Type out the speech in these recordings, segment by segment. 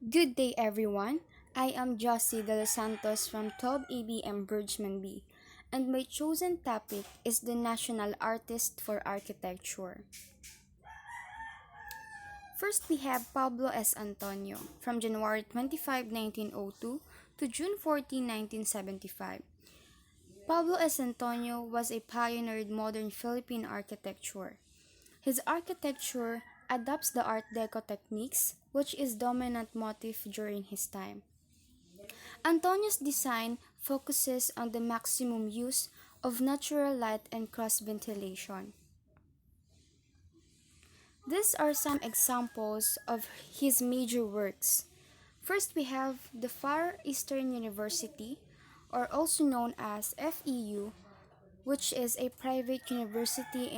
Good day, everyone. I am Josie De Los Santos from 12 ABM Bergman B, and my chosen topic is the National Artist for Architecture. First, we have Pablo S. Antonio from January 25, 1902 to June 14, 1975. Pablo S. Antonio was a pioneer in modern Philippine architecture. His architecture adopts the Art Deco techniques, which is dominant motif during his time. Antonio's design focuses on the maximum use of natural light and cross ventilation. These are some examples of his major works. First, we have the Far Eastern University, or also known as FEU, which is a private university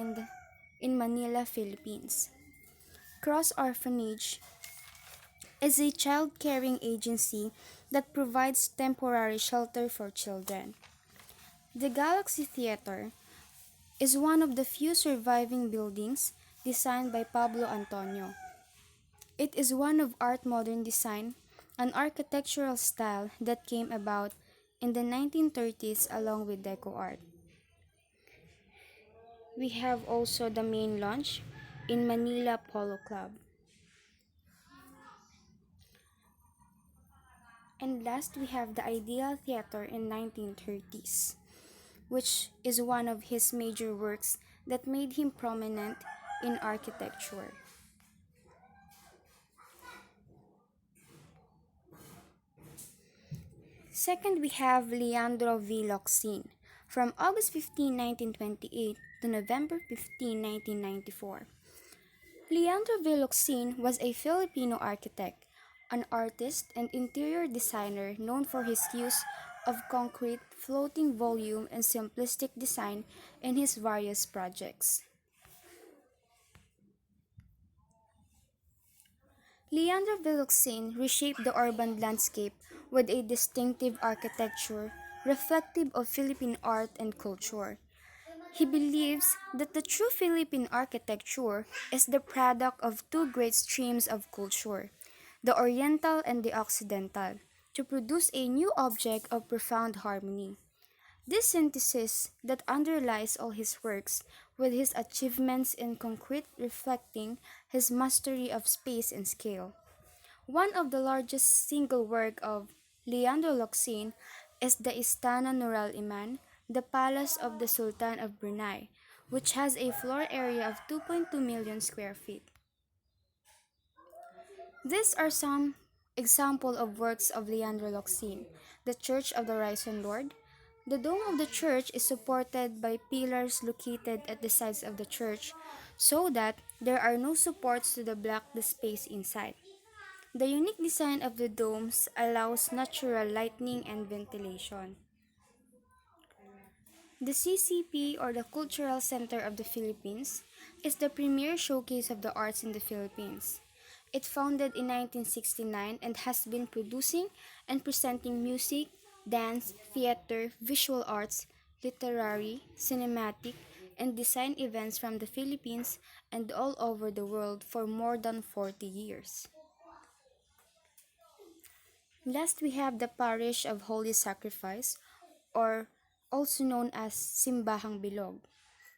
in Manila, Philippines. Cross Orphanage is a child caring agency that provides temporary shelter for children. The Galaxy Theater is one of the few surviving buildings designed by Pablo Antonio. It is one of art modern design, an architectural style that came about in the 1930s along with Deco art. We have also the main launch in Manila Polo Club. And last we have the Ideal Theater in 1930s, which is one of his major works that made him prominent in architecture. Second, we have Leandro V. Locsin from August 15, 1928 to November 15, 1994. Leandro V. Locsin was a Filipino architect, an artist, and interior designer known for his use of concrete, floating volume, and simplistic design in his various projects. Leandro Viloxin reshaped the urban landscape with a distinctive architecture reflective of Philippine art and culture. He believes that the true Philippine architecture is the product of two great streams of culture, the Oriental and the Occidental, to produce a new object of profound harmony. This synthesis that underlies all his works, with his achievements in concrete reflecting his mastery of space and scale. One of the largest single work of Leandro Locsin is the Istana Nurul Iman, the Palace of the Sultan of Brunei, which has a floor area of 2.2 million square feet. These are some examples of works of Leandro Locsin. The Church of the Risen Lord. The dome of the church is supported by pillars located at the sides of the church so that there are no supports to block the space inside. The unique design of the domes allows natural lighting and ventilation. The CCP, or the Cultural Center of the Philippines, is the premier showcase of the arts in the Philippines. It founded in 1969 and has been producing and presenting music, dance, theater, visual arts, literary, cinematic, and design events from the Philippines and all over the world for more than 40 years. Last, we have the Parish of Holy Sacrifice, or also known as Simbahang Bilog,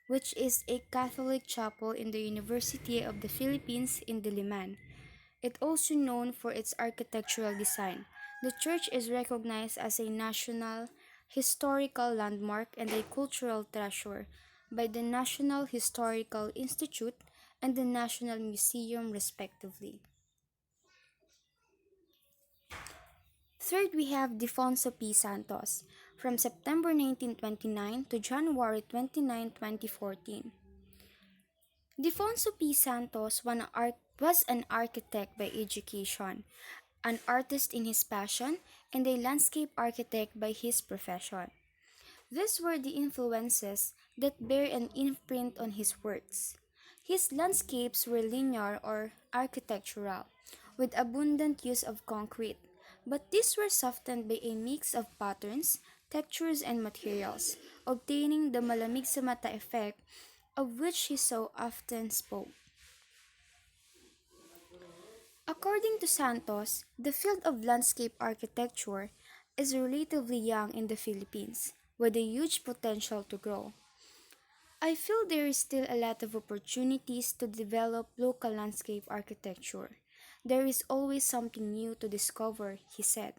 which is a Catholic chapel in the University of the Philippines in Diliman. It also known for its architectural design. The church is recognized as a national historical landmark and a cultural treasure by the National Historical Institute and the National Museum respectively. Third, we have Defonso P. Santos from September 1929 to January 29, 2014. Defonso P. Santos was an architect by education, an artist in his passion, and a landscape architect by his profession. These were the influences that bear an imprint on his works. His landscapes were linear or architectural, with abundant use of concrete, but these were softened by a mix of patterns, textures, and materials, obtaining the malamig sa mata effect of which he so often spoke. According to Santos, the field of landscape architecture is relatively young in the Philippines, with a huge potential to grow. I feel there is still a lot of opportunities to develop local landscape architecture. There is always something new to discover, he said.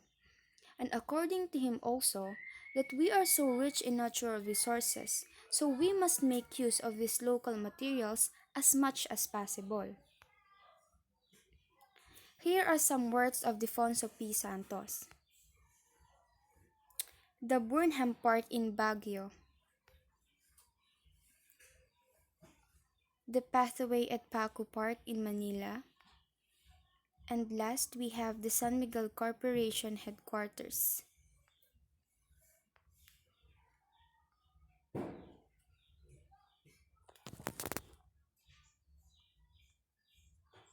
And according to him also, that we are so rich in natural resources, so we must make use of these local materials as much as possible. Here are some words of Defonso P. Santos. The Burnham Park in Baguio, the Pathway at Paco Park in Manila, and last we have the San Miguel Corporation headquarters.